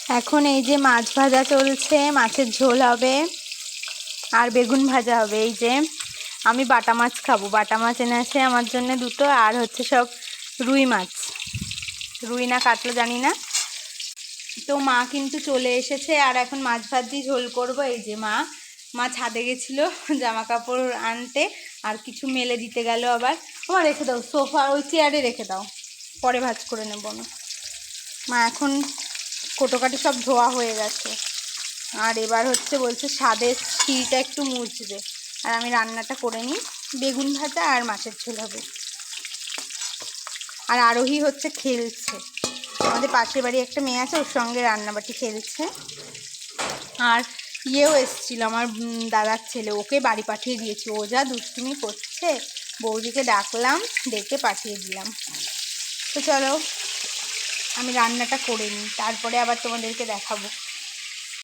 এখন এই যে মাছ ভাজা চলছে, মাছের ঝোল হবে আর বেগুন ভাজা হবে। এই যে আমি বাটা মাছ খাবো, বাটা মাছ এনেছে আমার জন্য দুটো, আর হচ্ছে সব রুই মাছ, রুই না কাটলো জানি না। তো মা কিন্তু চলে এসেছে আর এখন মাছ ভাত দিয়ে ঝোল করবো। এই যে মা ছাদে গেছিলো জামা কাপড় আনতে, আর কিছু মেলে দিতে গেল আবার। আমার রেখে দাও, সোফা ওই চেয়ারে রেখে দাও, পরে ভাজ করে নেবো না। মা এখন কোটোকাটি সব ধোয়া হয়ে গেছে, আর এবার হচ্ছে বলছে ছাদের সিঁড়িটা একটু মুছবে, আর আমি রান্নাটা করে নিই। বেগুন ভাজা আর মাছের ঝোল হবে। আর আরোহী হচ্ছে খেলছে, আমাদের পাশের বাড়ি একটা মেয়ে আছে, ওর সঙ্গে রান্নাবাটি খেলছে। আর ইয়েও এসেছিল আমার দাদার ছেলে, ওকে বাড়ি পাঠিয়ে দিয়েছি, ও যা দুষ্টুমি করছে। বৌদিকে ডাকলাম, ডেকে পাঠিয়ে দিলাম। তো চলো আমি রান্নাটা করে নিই, তারপরে আবার তোমাদেরকে দেখাবো।